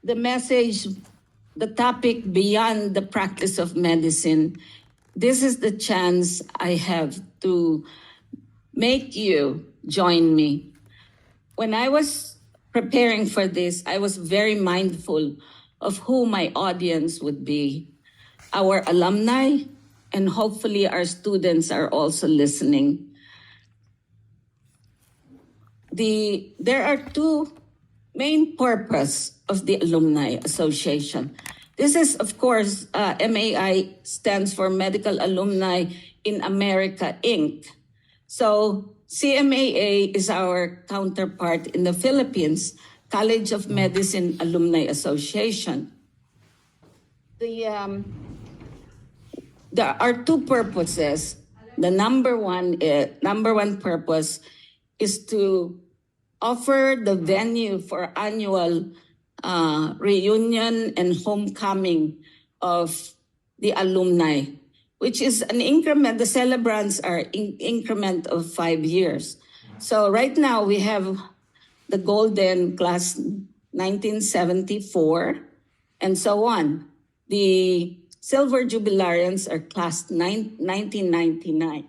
the message, the topic beyond the practice of medicine, this is the chance I have to make you join me. When I was preparing for this, I was very mindful of who my audience would be. Our alumni, and hopefully our students are also listening. There are two main purposes of the Alumni Association. This is, of course, MAI stands for Medical Alumni in America, Inc. So CMAA is our counterpart in the Philippines, College of Medicine Alumni Association. There are two purposes. The number one purpose is to offer the venue for annual reunion and homecoming of the alumni, which is an increment. The celebrants are increment of 5 years. So right now we have the golden class 1974 and so on. The silver jubilarians are class 1999.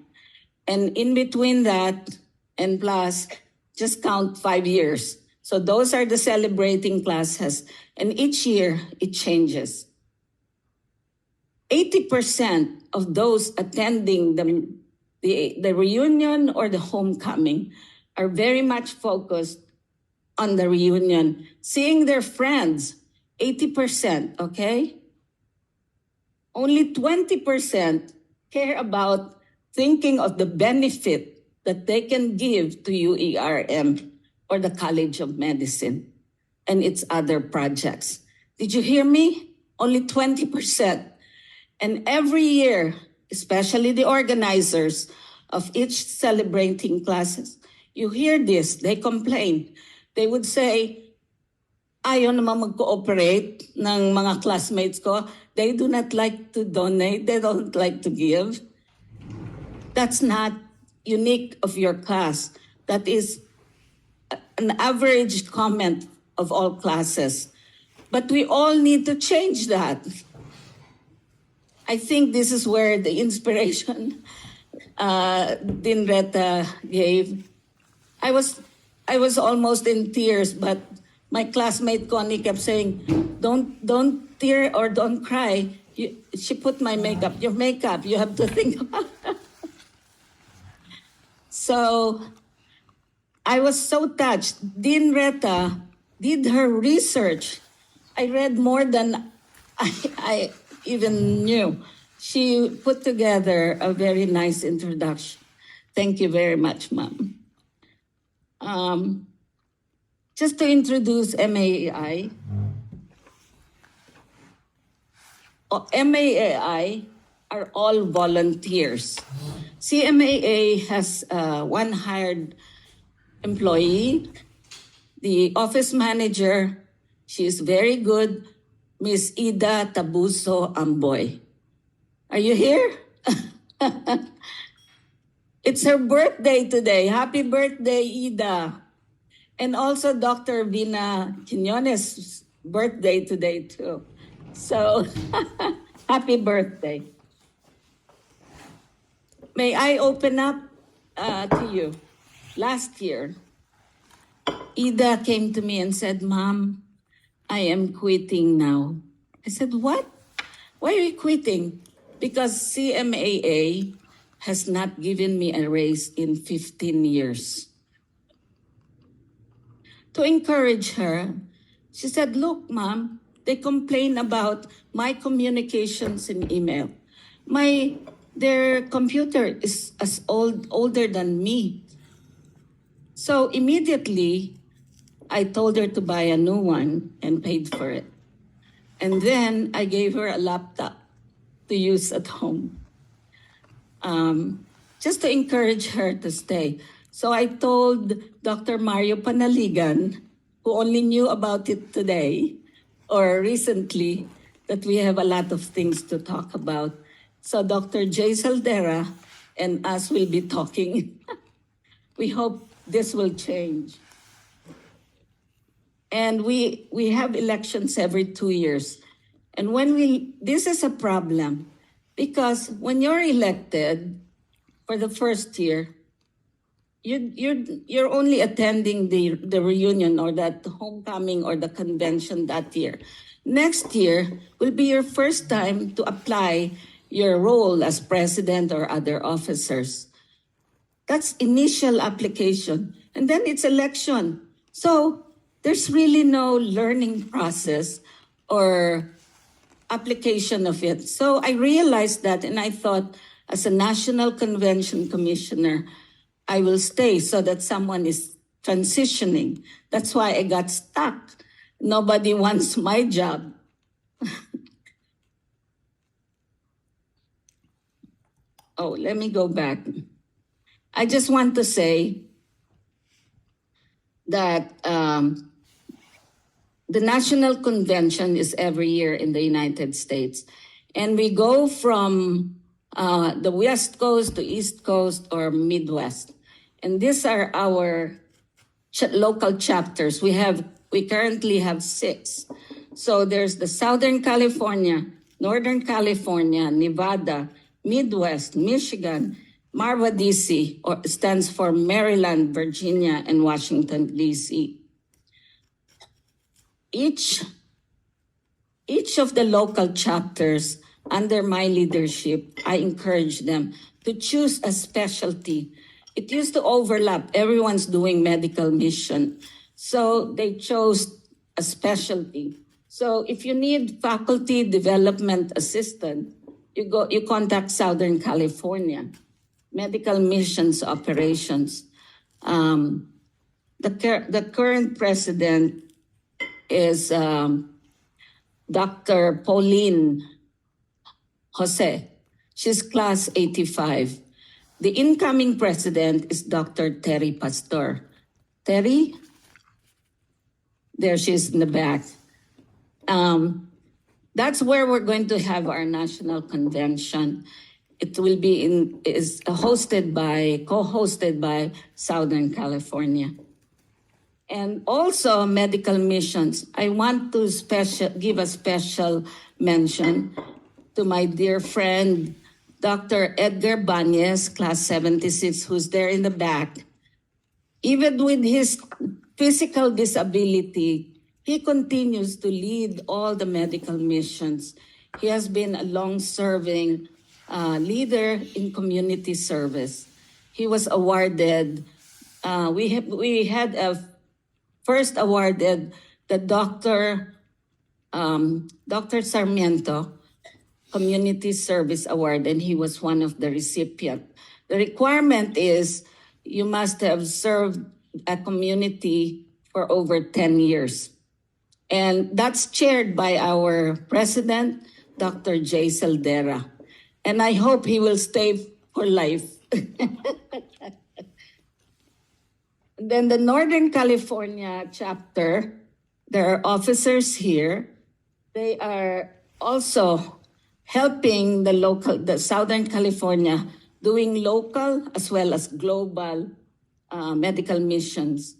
And in between that and plus, just count 5 years. So those are the celebrating classes. And each year it changes. 80% of those attending the reunion or the homecoming are very much focused on the reunion, seeing their friends, 80%, okay? Only 20% care about thinking of the benefit that they can give to UERM or the College of Medicine and its other projects. Did you hear me? Only 20%. And every year, especially the organizers of each celebrating classes, you hear this, they complain. They would say, ayaw naman mag-cooperate ng mga classmates ko. They do not like to donate. They don't like to give. That's not unique of your class. That is an average comment of all classes. But we all need to change that. I think this is where the inspiration Dinreta gave. I was almost in tears, but my classmate Connie kept saying, don't tear or don't cry. She put my makeup, your makeup, you have to think about it. So I was so touched. Dinreta did her research. I read more than I even knew. She put together a very nice introduction. Thank you very much, Ma'am. Just to introduce MAI. MAI are all volunteers. CMAA has one hired employee, the office manager. She is very good, Miss Ida Tabuso Amboy. Are you here? It's her birthday today. Happy birthday, Ida. And also Dr. Vina Quinones' birthday today too. So happy birthday. May I open up to you? Last year, Ida came to me and said, Mom, I am quitting now. I said, what? Why are you quitting? Because CMAA has not given me a raise in 15 years. To encourage her, she said, look, Mom, they complain about my communications in email. Their computer is as older than me. So immediately, I told her to buy a new one and paid for it. And then I gave her a laptop to use at home, just to encourage her to stay. So I told Dr. Mario Panaligan, who only knew about it today or recently, that we have a lot of things to talk about. So Dr. Jay Saldera and us will be talking. We hope this will change. And we have elections every 2 years. And this is a problem because when you're elected for the first year, you're only attending the reunion or that homecoming or the convention that year. Next year will be your first time to apply your role as president or other officers. That's initial application. And then it's election. So there's really no learning process or application of it. So I realized that, and I thought, as a National Convention Commissioner, I will stay so that someone is transitioning. That's why I got stuck. Nobody wants my job. Oh, let me go back. I just want to say that the National Convention is every year in the United States. And we go from the West Coast to East Coast or Midwest. And these are our local chapters. We currently have 6. So there's the Southern California, Northern California, Nevada, Midwest, Michigan, MARVA DC, or stands for Maryland, Virginia, and Washington, DC. Each of the local chapters under my leadership, I encourage them to choose a specialty. It used to overlap. Everyone's doing medical mission. So they chose a specialty. So if you need faculty development assistant, you contact Southern California, medical missions operations. The current president is Dr. Pauline Jose. She's class 85. The incoming president is Dr. Terry Pastor. Terry? There she is in the back. That's where we're going to have our national convention. It will be co-hosted by Southern California. And also medical missions. I want to give a special mention to my dear friend, Dr. Edgar Banez, class 76, who's there in the back. Even with his physical disability, he continues to lead all the medical missions. He has been a long-serving leader in community service. He was awarded, we had a first awarded the Dr. Sarmiento Community Service Award, and he was one of the recipients. The requirement is you must have served a community for over 10 years. And that's chaired by our president, Dr. J. Saldera. And I hope he will stay for life. Then the Northern California chapter, there are officers here. They are also helping the Southern California, doing local as well as global medical missions.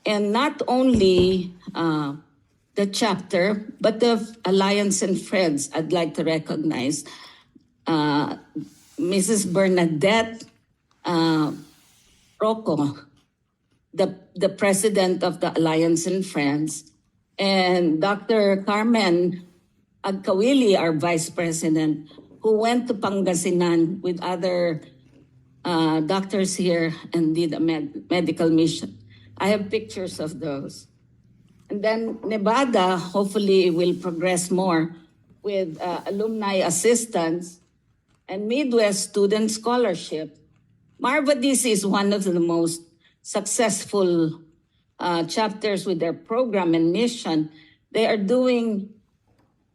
And not only the chapter, but the Alliance and Friends, I'd like to recognize Mrs. Bernadette Rocco, the president of the Alliance and Friends, and Dr. Carmen Agkawili, our vice president, who went to Pangasinan with other doctors here and did a medical mission. I have pictures of those. And then Nevada hopefully will progress more with alumni assistance and Midwest student scholarship. MARVA DC is one of the most successful chapters with their program and mission. They are doing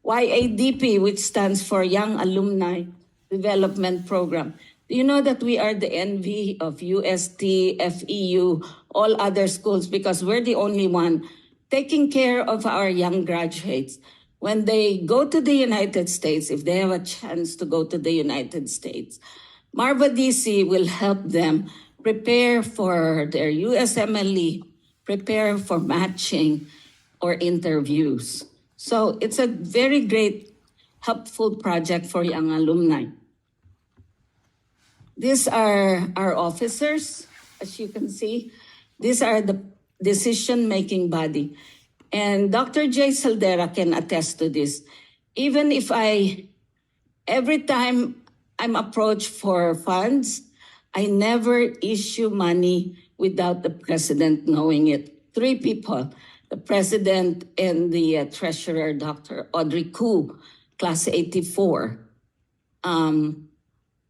YADP, which stands for Young Alumni Development Program. Do you know that we are the envy of UST, FEU, all other schools, because we're the only one taking care of our young graduates. When they go to the United States, if they have a chance to go to the United States, MARVA DC will help them prepare for their USMLE, prepare for matching, or interviews. So it's a very great, helpful project for young alumni. These are our officers, as you can see. These are the decision-making body. And Dr. J. Saldera can attest to this. Even if every time I'm approached for funds, I never issue money without the president knowing it. 3 people, the president and the treasurer, Dr. Audrey Koo, class 84.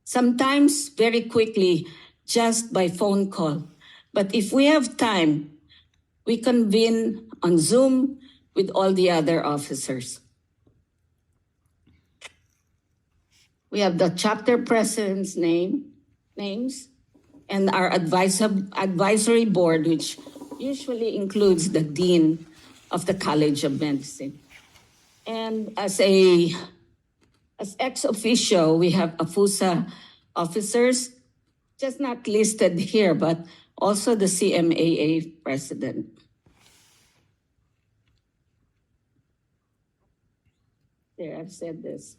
Sometimes very quickly, just by phone call. But if we have time, we convene on Zoom with all the other officers. We have the chapter president's names and our advisory board, which usually includes the dean of the College of Medicine. And as ex officio, we have AFUSA officers, just not listed here, but also the CMAA president. There, I've said this.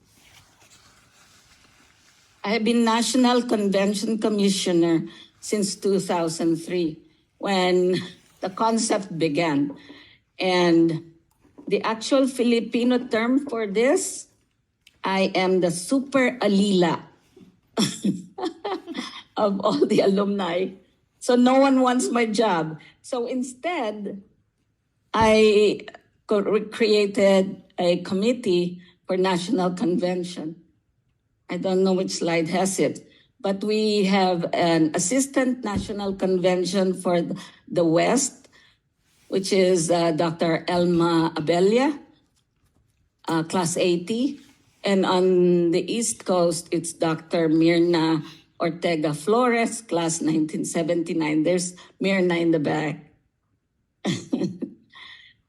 I have been National Convention Commissioner since 2003, when the concept began. And the actual Filipino term for this, I am the super alila of all the alumni. So no one wants my job. So instead, I created a committee for National Convention. I don't know which slide has it, but we have an assistant National Convention for the West, which is Dr. Elma Abella, class 80. And on the East Coast, it's Dr. Mirna Ortega Flores, class 1979. There's Mirna in the back.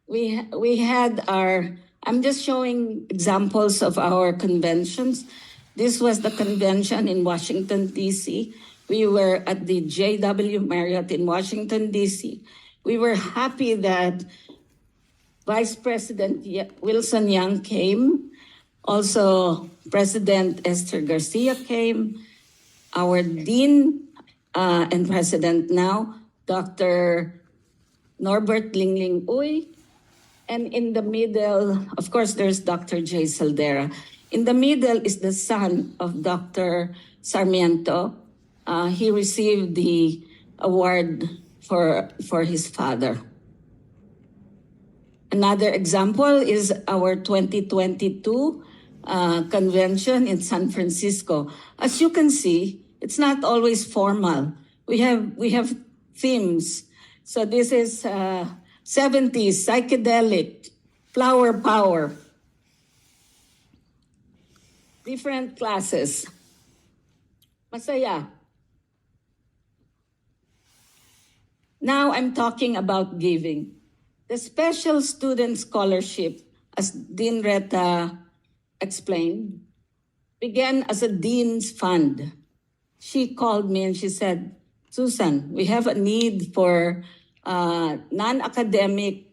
we had I'm just showing examples of our conventions. This was the convention in Washington, D.C. We were at the JW Marriott in Washington, D.C. We were happy that Vice President Wilson Yang came. Also, President Esther Garcia came. Our Dean and President now, Dr. Norbert Lingling Uy. And in the middle, of course, there's Dr. J. Saldera. In the middle is the son of Dr. Sarmiento. He received the award for his father. Another example is our 2022 convention in San Francisco. As you can see, it's not always formal. We have themes. So this is 70s, psychedelic, flower power. Different classes. Masaya. Now I'm talking about giving. The Special Student Scholarship, as Dean Reta explained, began as a Dean's Fund. She called me and she said, Susan, we have a need for non-academic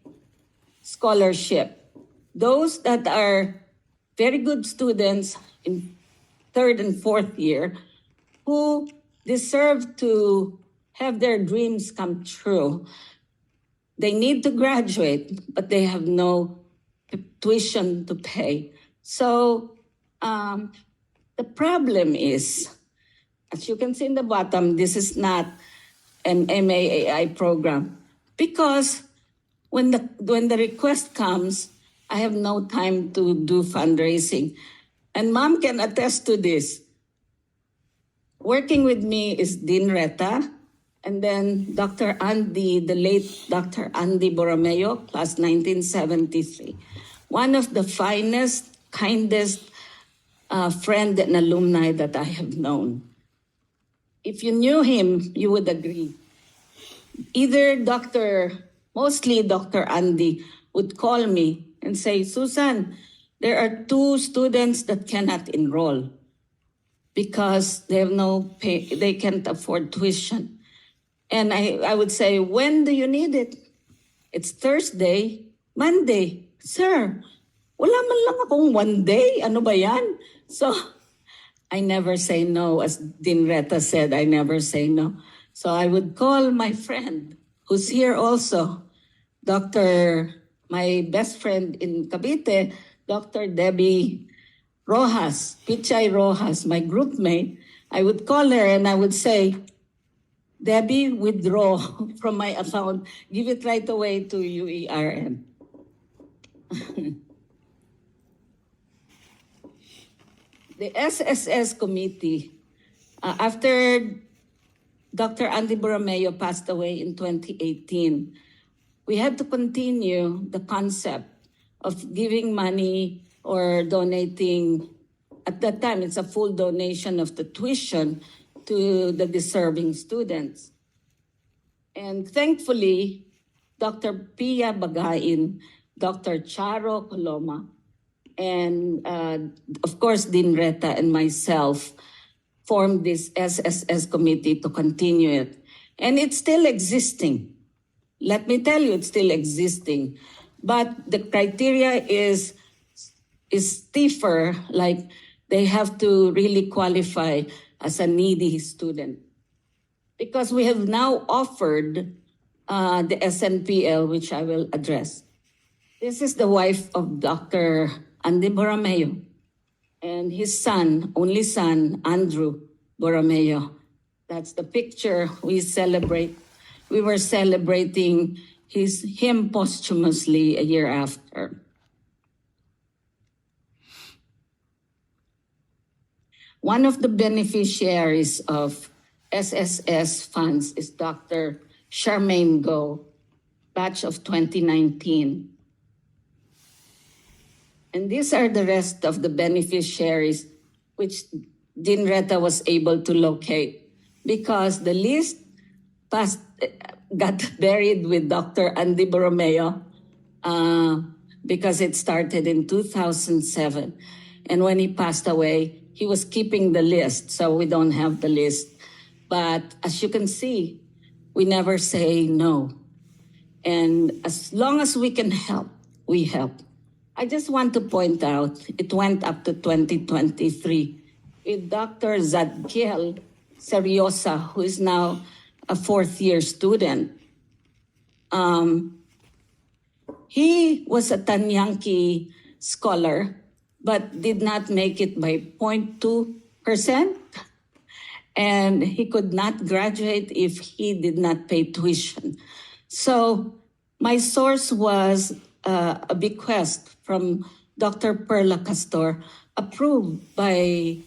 scholarship. Those that are very good students in 3rd and 4th year who deserve to have their dreams come true. They need to graduate, but they have no tuition to pay. So the problem is, as you can see in the bottom, this is not an MAAI program because when the request comes, I have no time to do fundraising. And Mom can attest to this. Working with me is Dean Reta, and then Dr. Andy, the late Dr. Andy Borromeo, class 1973. One of the finest, kindest friend and alumni that I have known. If you knew him, you would agree. Mostly Dr. Andy would call me and say, Susan, there are 2 students that cannot enroll because they have they can't afford tuition. And I would say, when do you need it? It's Thursday. Monday, sir, wala man lang akong 1 day. Ano ba yan? So, I never say no. As Dean Reta said, I never say no. So I would call my friend, who's here also, my best friend in Cavite, Dr. Debbie Rojas, Pichay Rojas, my group mate. I would call her and I would say, Debbie, withdraw from my account. Give it right away to UERM. The SSS committee, after Dr. Andy Borromeo passed away in 2018, we had to continue the concept of giving money or donating. At that time, it's a full donation of the tuition to the deserving students. And thankfully, Dr. Pia Bagain, Dr. Charo Coloma, and of course, Dean Reta and myself formed this SSS committee to continue it. And it's still existing. Let me tell you, it's still existing. But the criteria is stiffer, like they have to really qualify as a needy student. Because we have now offered the SNPL, which I will address. This is the wife of Dr. Andy Borromeo and his son, only son, Andrew Borromeo. That's the picture we celebrate. We were celebrating him posthumously a year after. One of the beneficiaries of SSS funds is Dr. Charmaine Go, batch of 2019. And these are the rest of the beneficiaries which Dean Reta was able to locate because the list got buried with Dr. Andy Borromeo because it started in 2007. And when he passed away, he was keeping the list, so we don't have the list. But as you can see, we never say no. And as long as we can help, we help. I just want to point out, it went up to 2023 with Dr. Zadkiel Seriosa, who is now a fourth-year student. He was a Tanyanki scholar, but did not make it by 0.2%. And he could not graduate if he did not pay tuition. So my source was a bequest from Dr. Perla Castor, approved by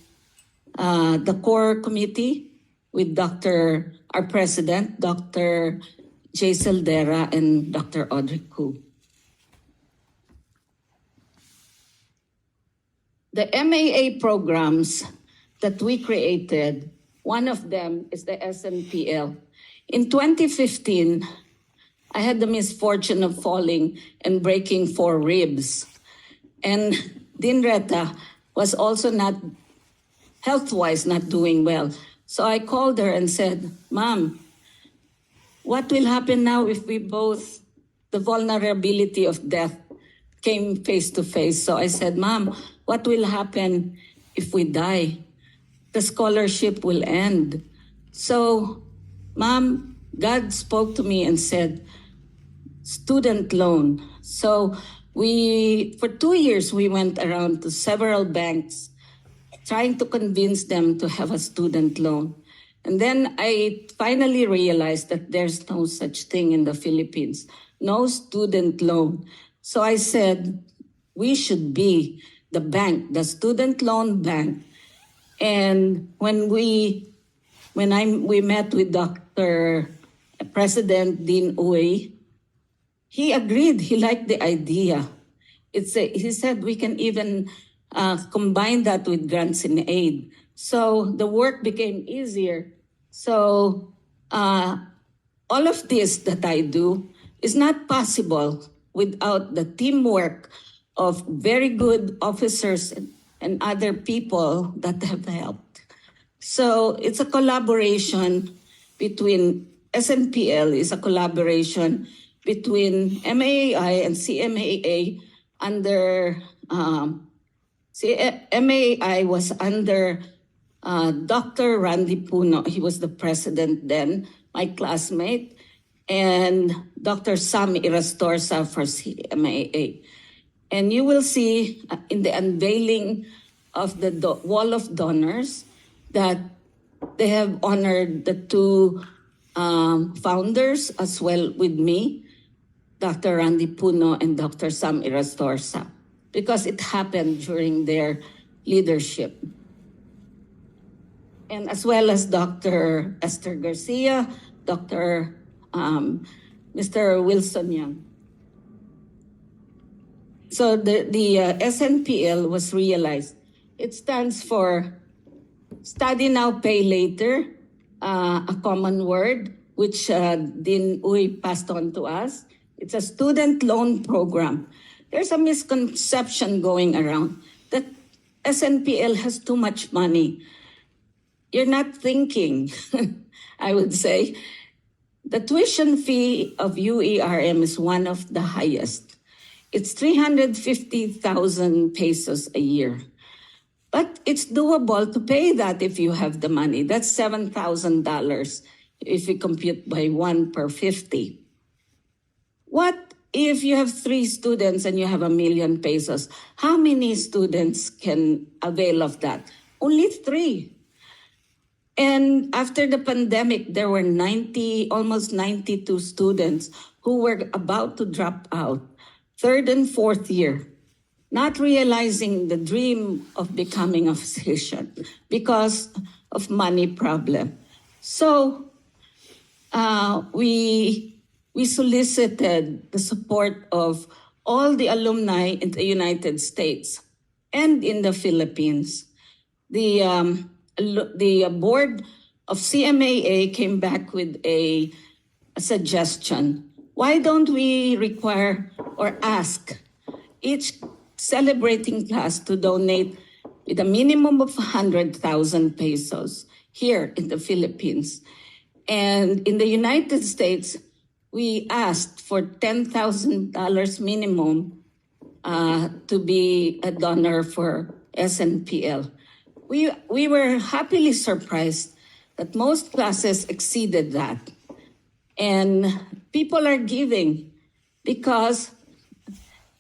the core committee with our president, Dr. J. Dera and Dr. Audrey Koo. The MAA programs that we created, one of them is the SNPL. In 2015, I had the misfortune of falling and breaking 4 ribs. And Dean Reta was also not, health-wise, not doing well. So I called her and said, Mom, what will happen now if we both, the vulnerability of death came face to face? So I said, Mom, what will happen if we die? The scholarship will end. So, Mom, God spoke to me and said, student loan. So for 2 years, we went around to several banks trying to convince them to have a student loan. And then I finally realized that there's no such thing in the Philippines, no student loan. So I said, we should be the bank, the student loan bank. And when we met with Dr. President Dean Uy, he agreed, he liked the idea. He said we can even combine that with grants and aid. So the work became easier. So all of this that I do is not possible without the teamwork of very good officers and other people that have helped. So it's a collaboration between SNPL, is a collaboration between MAI and CMAA under MAI was under Dr. Randy Puno. He was the president then, my classmate, and Dr. Sam Irastorza for CMAA. And you will see in the unveiling of the Wall of Donors that they have honored the two founders as well with me, Dr. Randy Puno and Dr. Sam Irastorza, because it happened during their leadership. And as well as Dr. Esther Garcia, Dr. Mr. Wilson Young. So the SNPL was realized. It stands for Study Now, Pay Later, a common word, which Dean Uy passed on to us. It's a student loan program. There's a misconception going around that SNPL has too much money. You're not thinking, I would say. The tuition fee of UERM is one of the highest. It's 350,000 pesos a year. But it's doable to pay that if you have the money. That's $7,000 if you compute by 1 per 50. What if you have 3 students and you have 1 million pesos? How many students can avail of that? Only 3. And after the pandemic, there were almost 92 students who were about to drop out, 3rd and 4th year, not realizing the dream of becoming a physician because of money problem. So we solicited the support of all the alumni in the United States and in the Philippines. The board of CMAA came back with a suggestion. Why don't we require or ask each celebrating class to donate with a minimum of 100,000 pesos here in the Philippines? And in the United States, we asked for $10,000 minimum to be a donor for SNPL. We were happily surprised that most classes exceeded that. And people are giving because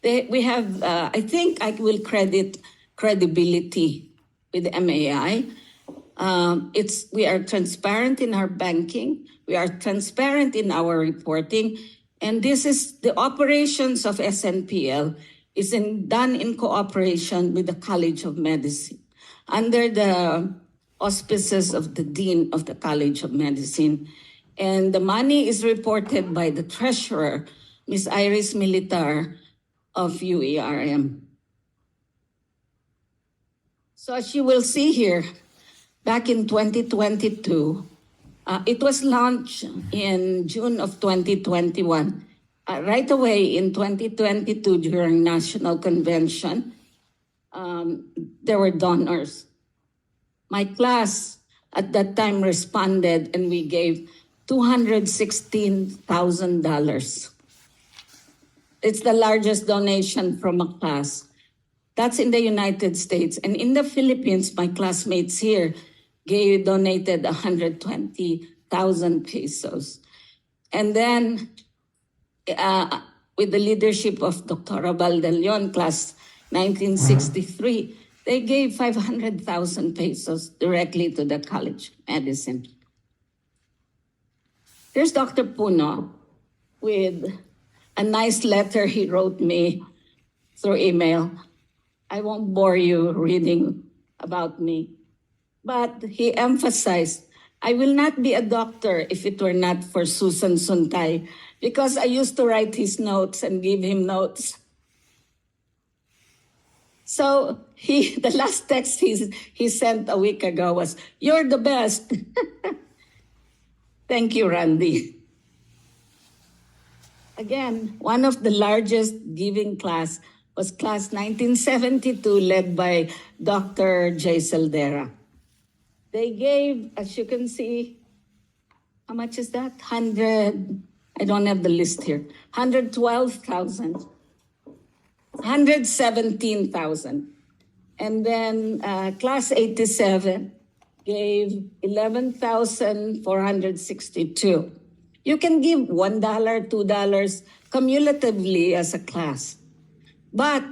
we have, I think I will credit credibility with MAI. We are transparent in our banking. We are transparent in our reporting. And this is the operations of SNPL is done in cooperation with the College of Medicine, under the auspices of the Dean of the College of Medicine. And the money is reported by the treasurer, Ms. Iris Militar of UERM. So as you will see here, back in 2022, it was launched in June of 2021. Right away in 2022 during National Convention, there were donors. My class at that time responded and we gave $216,000. It's the largest donation from a class. That's in the United States. And in the Philippines, my classmates here donated 120,000 pesos. And then with the leadership of Dr. Abal class 1963, they gave 500,000 pesos directly to the College of Medicine. There's Dr. Puno with a nice letter he wrote me through email. I won't bore you reading about me, but he emphasized, I will not be a doctor if it were not for Susan Suntay, because I used to write his notes and give him notes. So the last text he sent a week ago was, "You're the best." Thank you, Randy. Again, one of the largest giving class was class 1972, led by Dr. J. Saldera. They gave, as you can see, how much is that? 100. I don't have the list here. 112,000, 117,000. And then class 87 gave 11,462. You can give $1, $2 cumulatively as a class. But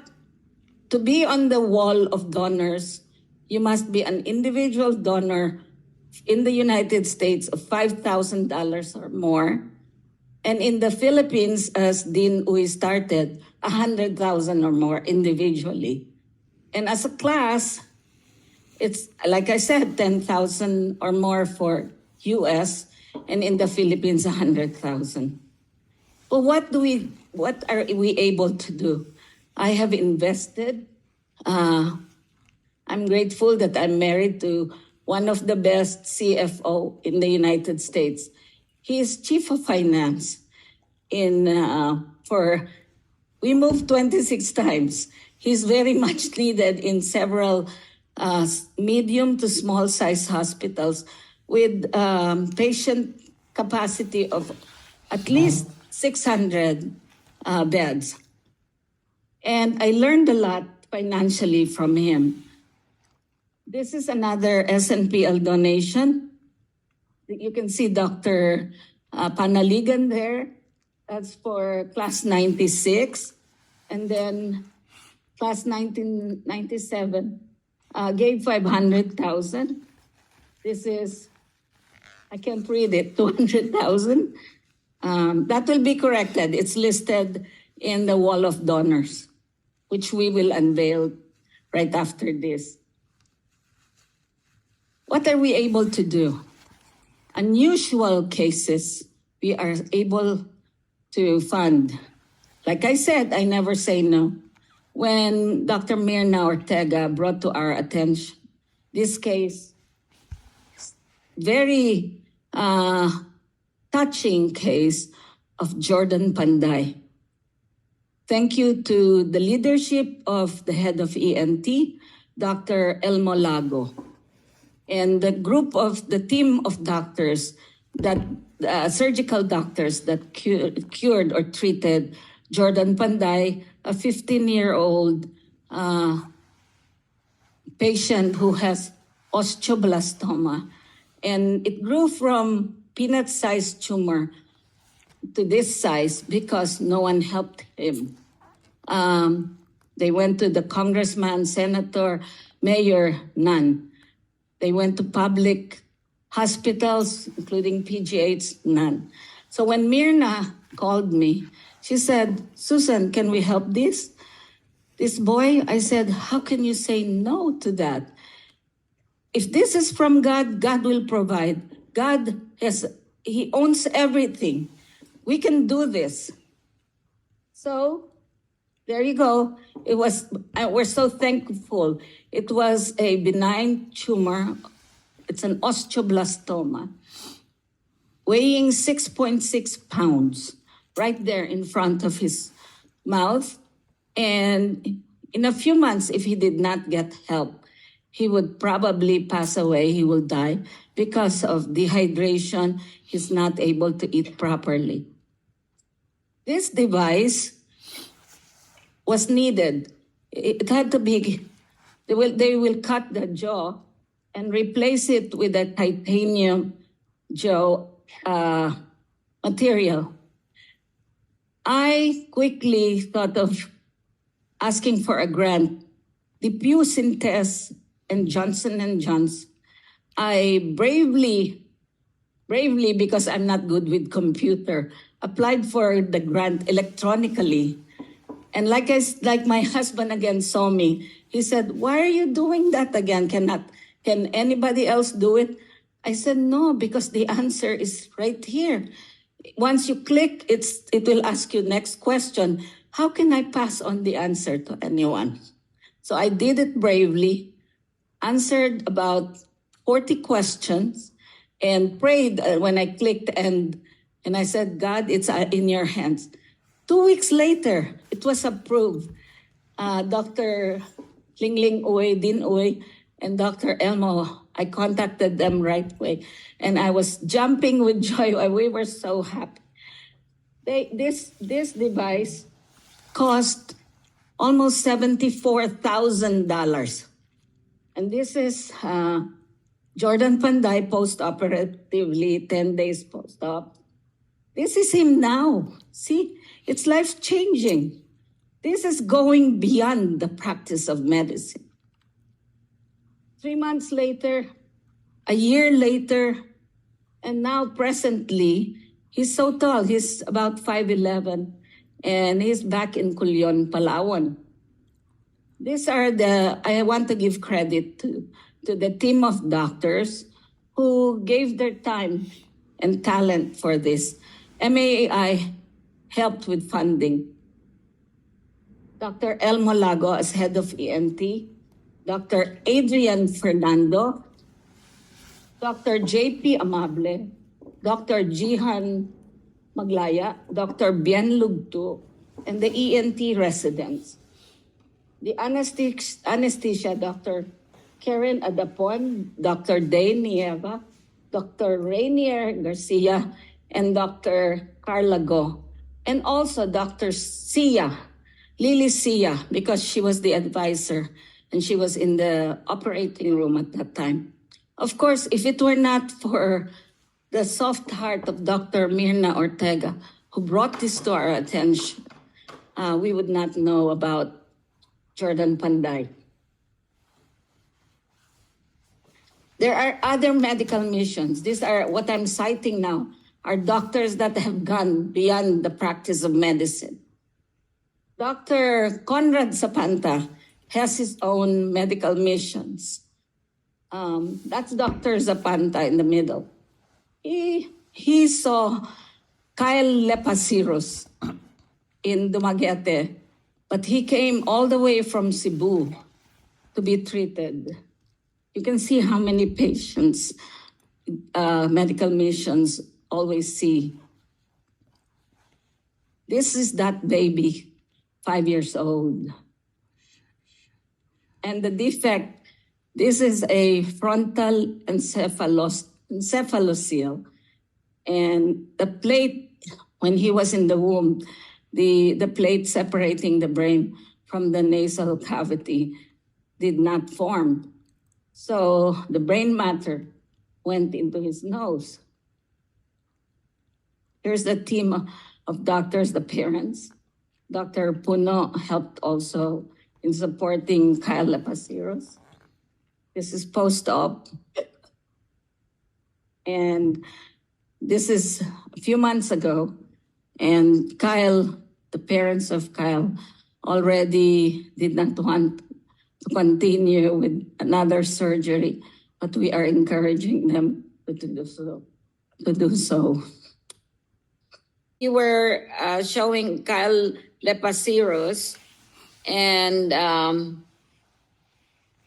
to be on the wall of donors, you must be an individual donor in the United States of $5,000 or more. And in the Philippines, as Dean Uy started, 100,000 or more individually. And as a class, it's, like I said, 10,000 or more for US, and in the Philippines, 100,000. But what are we able to do? I have invested. I'm grateful that I'm married to one of the best CFO in the United States. He is chief of finance we moved 26 times. He's very much needed in several medium to small size hospitals with patient capacity of at least 600 beds. And I learned a lot financially from him. This is another SNPL donation. You can see Dr. Panaligan there. That's for class 96. And then class 1997 gave 500,000. This is, I can't read it, 200,000. That will be corrected. It's listed in the wall of donors, which we will unveil right after this. What are we able to do? Unusual cases, we are able to fund. Like I said, I never say no. When Dr. Mirna Ortega brought to our attention this case, very touching case of Jordan Panday. Thank you to the leadership of the head of ENT, Dr. Elmo Lago, and the team of doctors, surgical doctors that cured or treated Jordan Panday, a 15-year-old patient who has osteoblastoma. And it grew from peanut-sized tumor to this size because no one helped him. They went to the congressman, senator, mayor, none. They went to public hospitals, including PGH, none. So when Mirna called me, she said, Susan, can we help this boy? I said, how can you say no to that? If this is from God, God will provide. He owns everything. We can do this. So there you go. We're so thankful. It was a benign tumor. It's an osteoblastoma, weighing 6.6 pounds, right there in front of his mouth. And in a few months, if he did not get help, he would probably pass away. He will die because of dehydration. He's not able to eat properly. This device was needed. It had to be, they will cut the jaw and replace it with a titanium jaw material. I quickly thought of asking for a grant. The Pew Synthes and Johnson & Johnson, I bravely, because I'm not good with computer, applied for the grant electronically. And like my husband again saw me, he said, why are you doing that again? Can anybody else do it? I said, no, because the answer is right here. Once you click, it will ask you next question. How can I pass on the answer to anyone? So I did it bravely, answered about 40 questions, and prayed when I clicked and I said, God, it's in your hands. 2 weeks later, it was approved. Dr. Lingling Uy, Dean Uy, and Dr. Elmo, I contacted them right away. And I was jumping with joy. We were so happy. This device cost almost $74,000. And this is Jordan Panday post-operatively, 10 days post-op. This is him now. See, it's life-changing. This is going beyond the practice of medicine. 3 months later, a year later, and now presently, he's so tall. He's about 5'11", and he's back in Culion, Palawan. I want to give credit to the team of doctors who gave their time and talent for this. MAI helped with funding. Dr. Elmo Lago as head of ENT, Dr. Adrian Fernando, Dr. JP Amable, Dr. Jihan Maglaya, Dr. Bien Lugto, and the ENT residents. The anesthesia, Dr. Karen Adapon, Dr. Day Nieva, Dr. Rainier Garcia, and Dr. Carla Go, and also Dr. Sia, Lily Sia, because she was the advisor and she was in the operating room at that time. Of course, if it were not for the soft heart of Dr. Mirna Ortega, who brought this to our attention, we would not know about Jordan Panday. There are other medical missions. These are what I'm citing now, are doctors that have gone beyond the practice of medicine. Dr. Conrad Zapanta has his own medical missions. That's Dr. Zapanta in the middle. He saw Kyle Lepasiros in Dumaguete, but he came all the way from Cebu to be treated. You can see how many patients medical missions always see. This is that baby, 5 years old. And the defect, this is a frontal encephalocele. And the plate, when he was in the womb, the plate separating the brain from the nasal cavity did not form. So the brain matter went into his nose. Here's the team of doctors, the parents. Dr. Puno helped also in supporting Kyle Lepasiros. This is post-op. And this is a few months ago. And Kyle, the parents of Kyle, already did not want to continue with another surgery, but we are encouraging them to do so. You were showing Kyle Lepasiros, and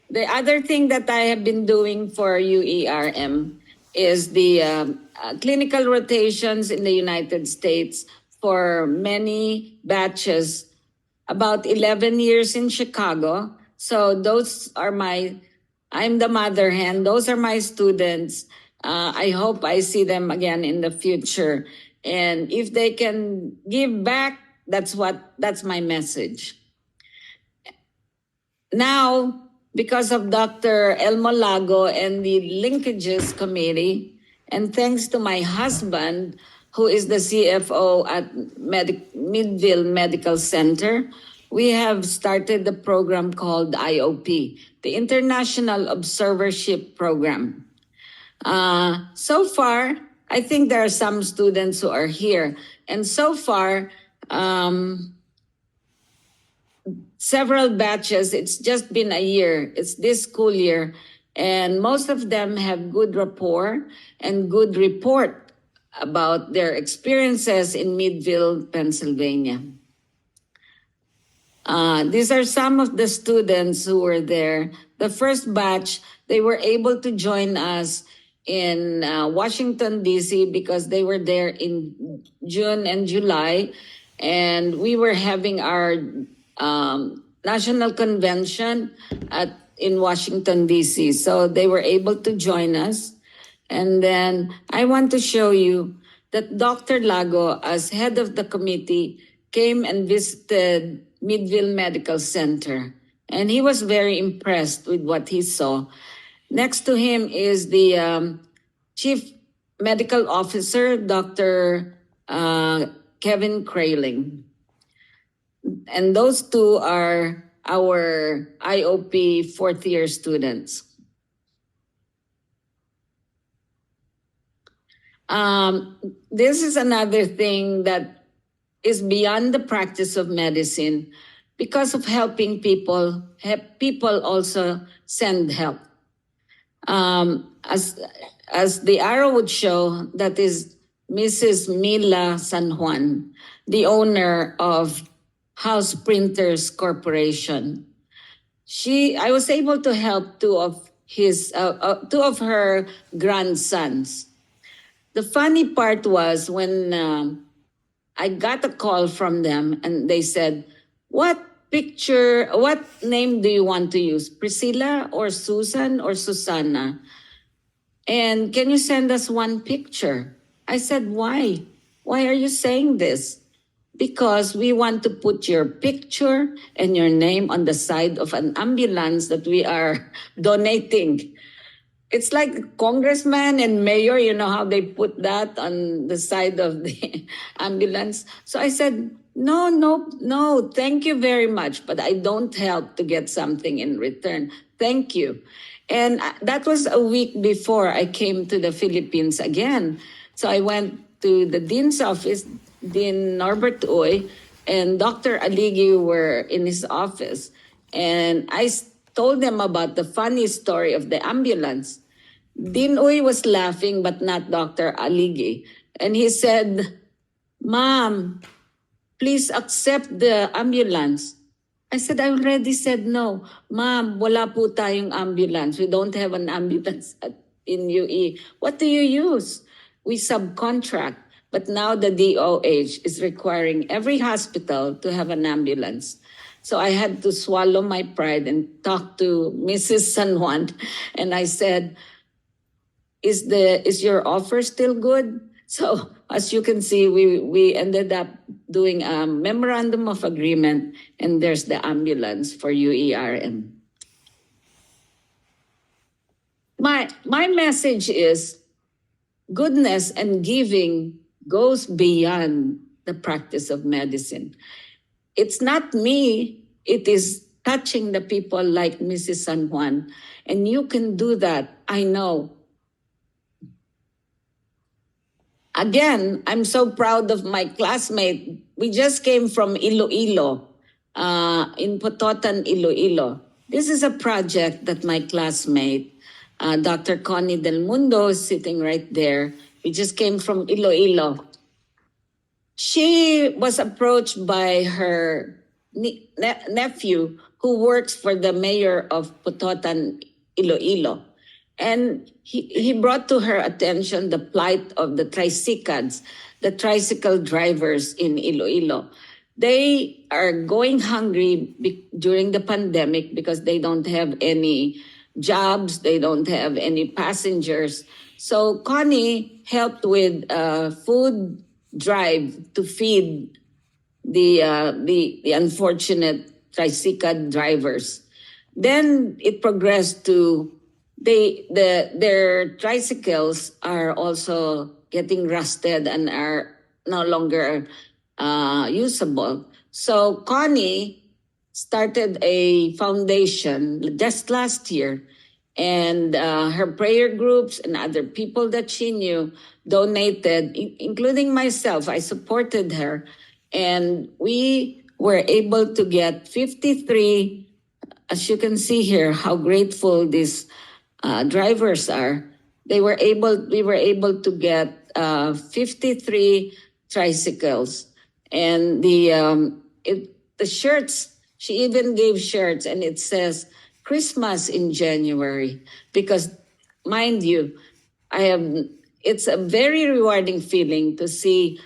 the other thing that I have been doing for UERM is the clinical rotations in the United States for many batches, about 11 years in Chicago. So those are I'm the mother hen, those are my students. I hope I see them again in the future. And if they can give back, that's my message. Now, because of Dr. Elmo Lago and the Linkages Committee, and thanks to my husband, who is the CFO at Midville Medical Center, we have started the program called IOP, the International Observership Program. So far, I think there are some students who are here, and so far, several batches, it's just been a year, it's this school year, and most of them have good rapport and good report about their experiences in Midville, Pennsylvania. These are some of the students who were there. The first batch, they were able to join us in Washington, D.C. because they were there in June and July, and we were having our national convention in Washington, D.C. So they were able to join us. And then I want to show you that Dr. Lago, as head of the committee, came and visited Midville Medical Center. And he was very impressed with what he saw. Next to him is the Chief Medical Officer, Dr. Kevin Kraling. And those two are our IOP fourth year students. This is another thing that is beyond the practice of medicine because of helping people. People also send help. As the arrow would show, that is Mrs. Mila San Juan, the owner of House Printers Corporation. I was able to help two of her grandsons. The funny part was when I got a call from them and they said, what name do you want to use? Priscilla or Susan or Susanna? And can you send us one picture? I said, why? Why are you saying this? Because we want to put your picture and your name on the side of an ambulance that we are donating. It's like congressman and mayor, you know how they put that on the side of the ambulance. So I said, no, thank you very much, but I don't help to get something in return. Thank you. And that was a week before I came to the Philippines again. So I went to the dean's office, Dean Norbert Uy, and Dr. Aligi were in his office. And I told them about the funny story of the ambulance. Dean Uy was laughing, but not Dr. Aligi. And he said, Ma'am, please accept the ambulance. I said, I already said no. Ma'am, wala po tayong ambulance. We don't have an ambulance in UE. What do you use? We subcontract. But now the DOH is requiring every hospital to have an ambulance. So I had to swallow my pride and talk to Mrs. San Juan. And I said, is your offer still good? So as you can see, we ended up doing a memorandum of agreement, and there's the ambulance for UERM. My message is goodness and giving goes beyond the practice of medicine. It's not me, it is touching the people like Mrs. San Juan. And you can do that, I know. Again, I'm so proud of my classmate. We just came from Iloilo, in Pototan, Iloilo. This is a project that my classmate, Dr. Connie Del Mundo, is sitting right there. We just came from Iloilo. She was approached by her nephew who works for the mayor of Pototan, Iloilo. And he brought to her attention the plight of the tricycans, the tricycle drivers in Iloilo. They are going hungry during the pandemic because they don't have any jobs, they don't have any passengers. So Connie helped with a food drive to feed the unfortunate tricycle drivers. Then it progressed to their tricycles are also getting rusted and are no longer usable. So Connie started a foundation just last year, and her prayer groups and other people that she knew donated, including myself. I supported her, and we were able to get 53, as you can see here, how grateful these drivers are. We were able to get 53 tricycles, and the shirts. She even gave shirts, and it says Christmas in January, because mind you, it's a very rewarding feeling to see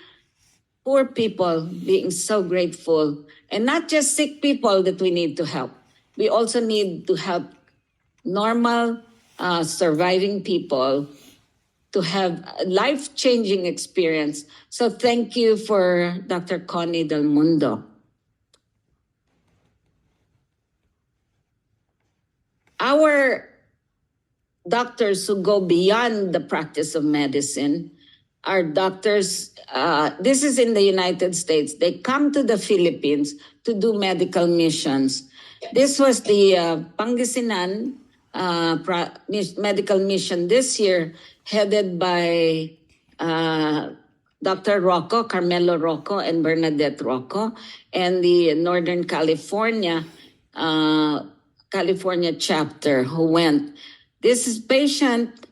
poor people being so grateful, and not just sick people that we need to help. We also need to help normal surviving people to have a life-changing experience. So thank you for Dr. Connie Del Mundo. Our doctors who go beyond the practice of medicine are doctors, this is in the United States. They come to the Philippines to do medical missions. This was the Pangasinan medical mission this year, headed by Dr. Rocco, Carmelo Rocco, and Bernadette Rocco, and the Northern California chapter who went. This patient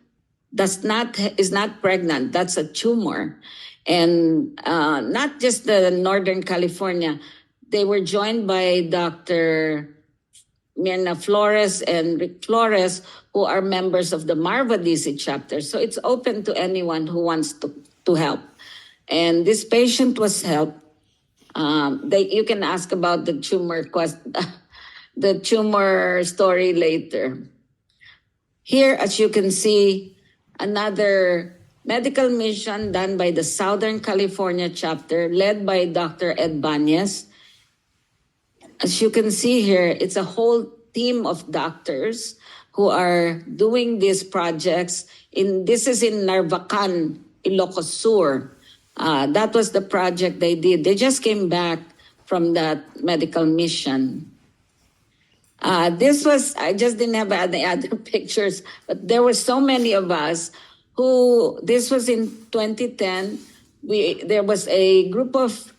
is not pregnant. That's a tumor, and not just the Northern California. They were joined by Dr. Mirna Flores and Rick Flores, who are members of the Marva DC chapter. So it's open to anyone who wants to help. And this patient was helped. You can ask about the tumor story later. Here, as you can see, another medical mission done by the Southern California chapter, led by Dr. Ed Banyes. As you can see here, it's a whole team of doctors who are doing these projects. This is in Narvacan, Ilocos Sur. That was the project they did. They just came back from that medical mission. I just didn't have any other pictures, but there were so many of us this was in 2010. There was a group of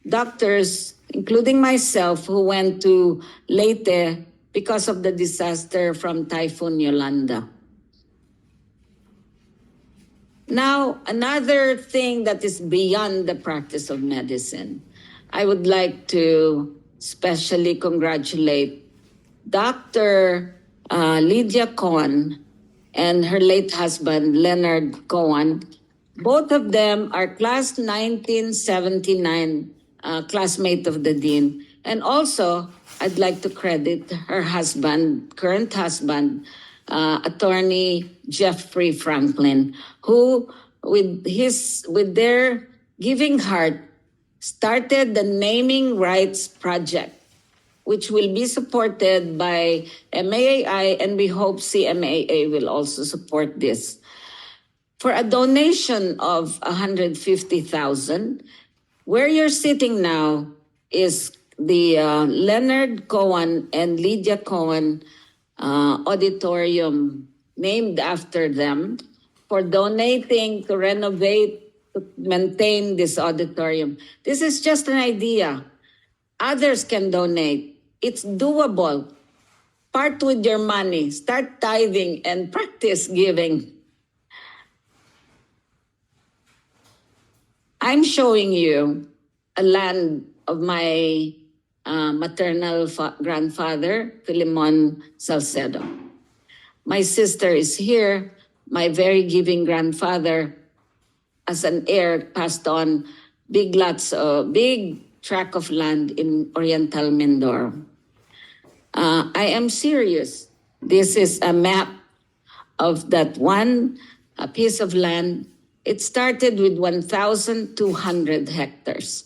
doctors, including myself, who went to Leyte because of the disaster from Typhoon Yolanda. Now, another thing that is beyond the practice of medicine, I would like to especially congratulate Dr. Lydia Cohen and her late husband, Leonard Cohen. Both of them are class 1979 classmate of the dean. And also, I'd like to credit her husband, current husband, attorney Jeffrey Franklin, who with their giving heart started the Naming Rights Project, which will be supported by MAAI, and we hope CMAA will also support this. For a donation of 150,000, where you're sitting now is the Leonard Cohen and Lydia Cohen auditorium, named after them, for donating to renovate, to maintain this auditorium. This is just an idea. Others can donate. It's doable. Part with your money. Start tithing and practice giving. I'm showing you a land of my maternal grandfather, Filimon Salcedo. My sister is here. My very giving grandfather, as an heir, passed on big tract of land in Oriental Mindoro. I am serious. This is a map of that one piece of land. It started with 1,200 hectares.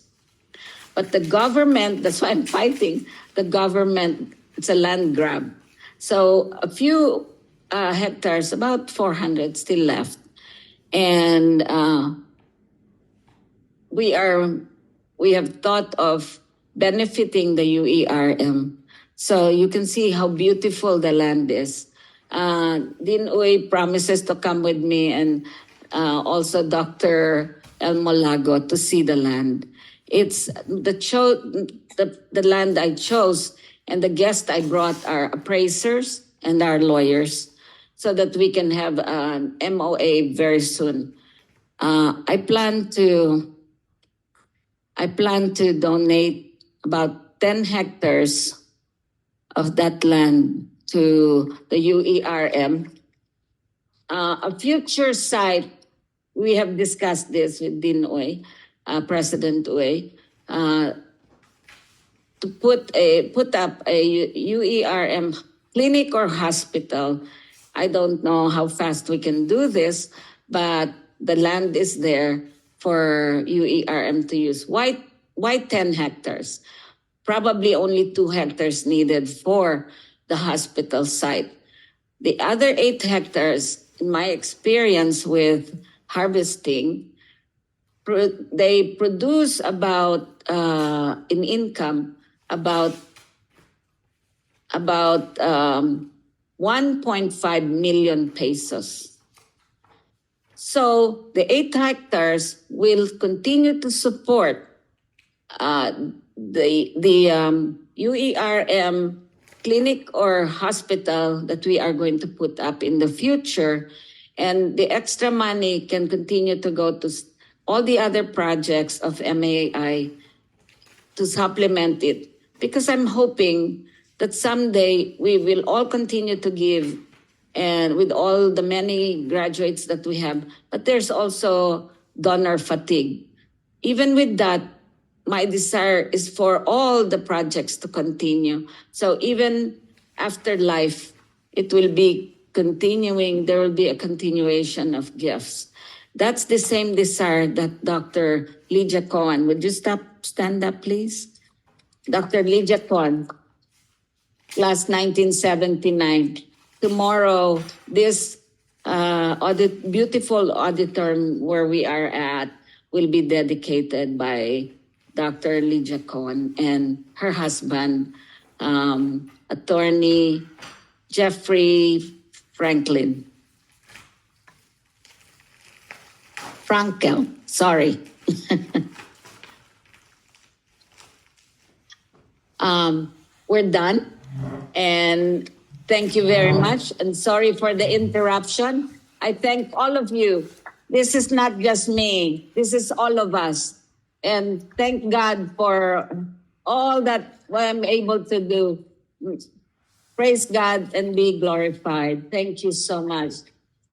But the government, that's why I'm fighting, the government, it's a land grab. So a few hectares, about 400 still left. And we have thought of benefiting the UERM. So you can see how beautiful the land is. Dean Uy promises to come with me, and also Dr. Elmo Lago, to see the land. It's the land I chose, and the guests I brought are appraisers and our lawyers, so that we can have an MOA very soon. I plan to donate about 10 hectares of that land to the UERM. A future site, we have discussed this with Dean Uy, President Uy, to put up a UERM clinic or hospital. I don't know how fast we can do this, but the land is there for UERM to use. Why 10 hectares? Probably only 2 hectares needed for the hospital site. The other 8 hectares, in my experience with harvesting, they produce about in income about 1.5 million pesos. So the 8 hectares will continue to support the UERM clinic or hospital that we are going to put up in the future. And the extra money can continue to go to all the other projects of MAI to supplement it. Because I'm hoping that someday we will all continue to give, and with all the many graduates that we have, but there's also donor fatigue. Even with that, my desire is for all the projects to continue. So even after life, it will be continuing. There will be a continuation of gifts. That's the same desire that Dr. Lydia Cohen. Would you stand up, please? Dr. Lydia Cohen, class 1979. Tomorrow, this beautiful auditorium where we are at will be dedicated by Dr. Lydia Cohen and her husband, attorney Jeffrey Frankel, sorry. We're done. And thank you very much. And sorry for the interruption. I thank all of you. This is not just me. This is all of us. And thank God for all that I'm able to do. Praise God and be glorified. Thank you so much.